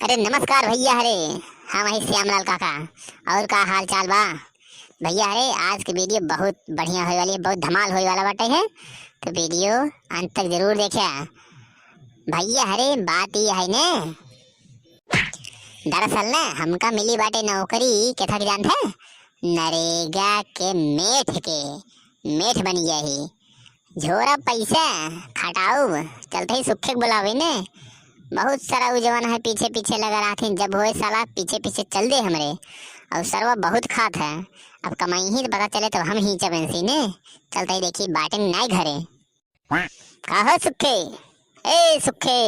अरे नमस्कार भैया। अरे हाँ वही श्यामलाल काका। और का हाल चाल बा भैया? अरे आज की वीडियो बहुत बढ़िया होने वाली है, बहुत धमाल होने वाला बाटे है, तो वीडियो अंत तक जरूर देखिए भैया। अरे बात ये है ने, दरअसल ना हमका मिली बाटे नौकरी के थक जानते हैं, नरेगा के मेठ बन गया ही। झोरा पैसा खटाऊ चलते ही सुखे बुलावे ने। बहुत सारा जवान है पीछे पीछे लगा रहा थे, जब होए साला पीछे पीछे चल दे हमरे। और सरवा बहुत खात है, अब कमाई ही पता चले तो हम ही चबेंसी ने। चलते ही देखी बाटे नहीं घरे। कहा सुखे? ए सुखे,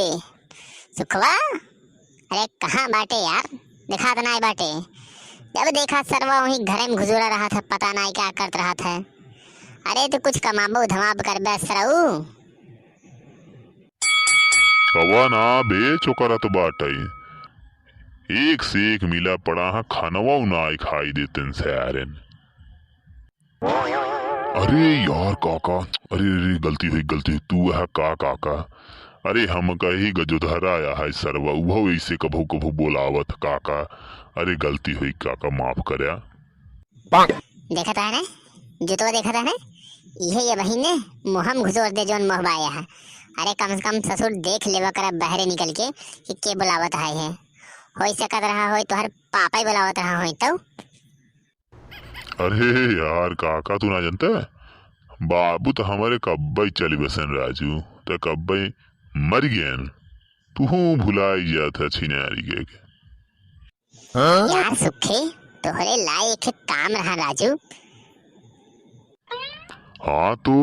सुखवा अरे कहाँ बाटे यार? देखा तो नहीं बाटे। जब देखा सरवा वही घरे में घुसूरा रहा था, पता नहीं क्या करत रहा था। अरे तो कुछ कमाबो धमाब कर बस सरऊ। कवा ना बे चोकरा तो बाटाई एक से एक मिला पड़ा है, खानवा ना खाई देते सारे। अरे यार काका, अरे गलती हुई तू है का काका। अरे हम कही गजोधरा आया है सरवा, वो ऐसे कभू कभू बोलावत काका। अरे गलती हुई काका, माफ करया। देखा था ना जुतवा, देखा था ना ये बहिन ने मुहम घुसोर दे जोन मोहबाया है। अरे कम से कम ससुर देख लेवा कर बहरे निकल के बुलावत है। हो सकत रहा हो तो हर पापा ही बुलावत रहा हो तो। अरे यार काका तू ना जानता है, बाबू तो हमारे कब्बई चली बसन राजू, तो कब्बई मर गए। तू भुलाई गया था छिनारी के। यार सुखे तोहरे लाए एक काम रहा राजू। हाँ तो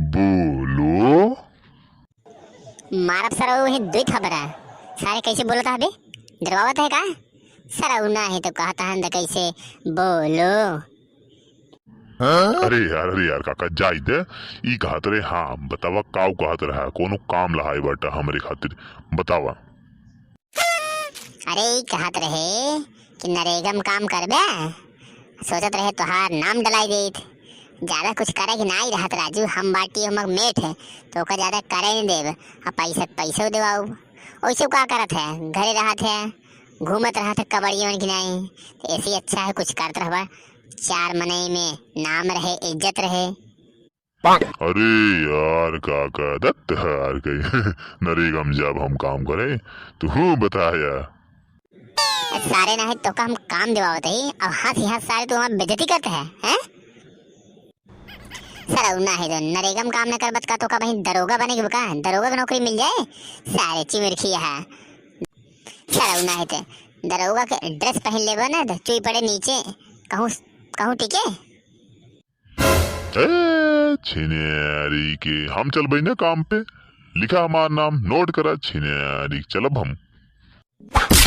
बोलो। मारब सर वो दुई खबर है सारे कैसे बोलता है बे? डरवावत है का? सर ना है तो कहता है कैसे बोलो। अरे यार काका जाई दे। ई कहत रहे हाँ बतावा काऊ कहत रहा, कोनो काम लहाई बटा हमरे खातिर बतावा। अरे कहत रहे कि नरेगा में काम करबे, सोचत रहे तोहार नाम डलाई देत। ज्यादा कुछ करे कि नहीं रहत राजू, हम बाटी हम मेठ है तो ओका ज्यादा करे नहीं देव। अब पैसा देवाऊ वैसे का करत है, घरे रहत है, घूमत रहत है कबड़ियों की नहीं, तो ऐसे अच्छा है कुछ करत रहबा, चार मने में नाम रहे इज्जत रहे। अरे यार काका दत्त हार गई नरेगा में जब हम काम करे तो बताया सारे ना है तो का हम काम दिवावत है, अब हाथ ही हाथ सारे तो हमारी बेइज्जती करते हैं। सर ना है तो नरेगा में काम न कर बत का तो का भाई दरोगा बनेगी का? दरोगा की नौकरी मिल जाए सारे चिमरखी है। सर ना है तो दरोगा के ड्रेस पहन लेबो ना तो चुई पड़े नीचे कहूँ कहूँ ठीक है। छिनारी के हम चल बई ना काम पे, लिखा हमारा नाम नोट करा छिनारी चलब हम।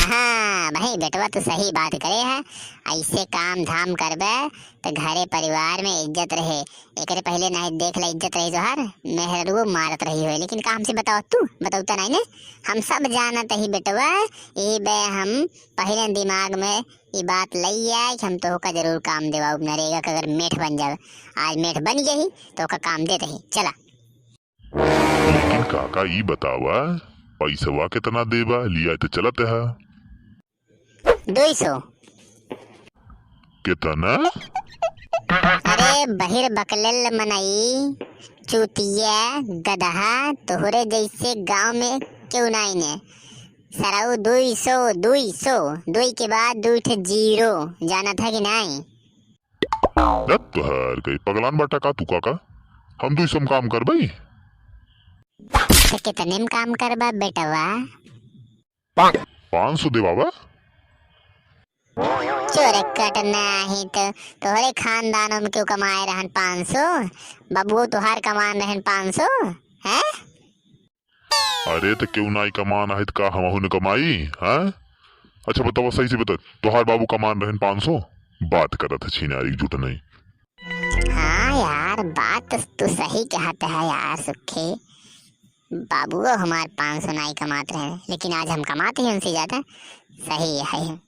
हाँ भाई बेटवा तो सही बात करे है, ऐसे काम धाम करबे तो घरे परिवार में इज्जत रहे। एक पहले नहीं देख ले इज्जत रही जोहर मेहरु मारत रही हो, लेकिन काम से बताओ तू बताऊता नहीं ने। हम सब जानत ही बेटवा, यही बे हम पहले दिमाग में ये बात लई है कि हम तो का जरूर काम देवा नरेगा का। अगर मेठ बन जाए, आज मेठ बन गई तो का काम देते ही चला। लेकिन काका ई बतावा पैसवा कितना देवा लिया तो चलत है? 200। कितना? अरे बहिर बकलेल मनई चूतिया गदहा तोहरे जैसे गांव में क्यों नहीं ने। सराऊ 200 2 के बाद 2 थे 0 जाना था कि नहीं? दत्त हार गई पगलान बाटा का तू काका, हम 200 में काम कर बई। तो कितने में काम करबा बेटवा? 500 दे बाबा। चोरे कटना ही तो तोहरे खानदानों में क्यों कमाए रहन 500? बबुओ तुहार कमान रहन 500 है? अरे तो क्यों ना कमान है का हम ने कमाई है? अच्छा बताओ सही से बता, तुहार बाबू कमान रहन 500? बात कर रहा था छिनारी झूठ नहीं। हाँ यार बात तो तू सही कहता है यार सुखे। बाबू हमारे 500 नहीं कमाते रहे, लेकिन आज हम कमाते हैं उनसे ज्यादा। सही है।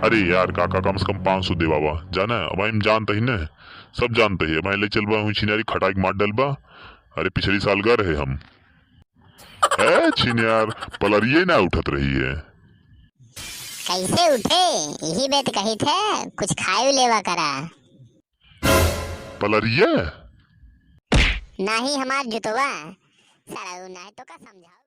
अरे यार काका कम से कम 500 दे बाबा, जाना है अब हम जानते ही ना, सब जानते ही। मैं ले चलबा हूँ छिनारी खटाई मार डलबा। अरे पिछली साल गए रहे हम। छिनार पलरिए ना उठत रही है। कैसे उठे यही बात कही थे, कुछ खाए लेवा करा। पलरिया नहीं हमार जुतवा, सारा ना तो का समझाओ।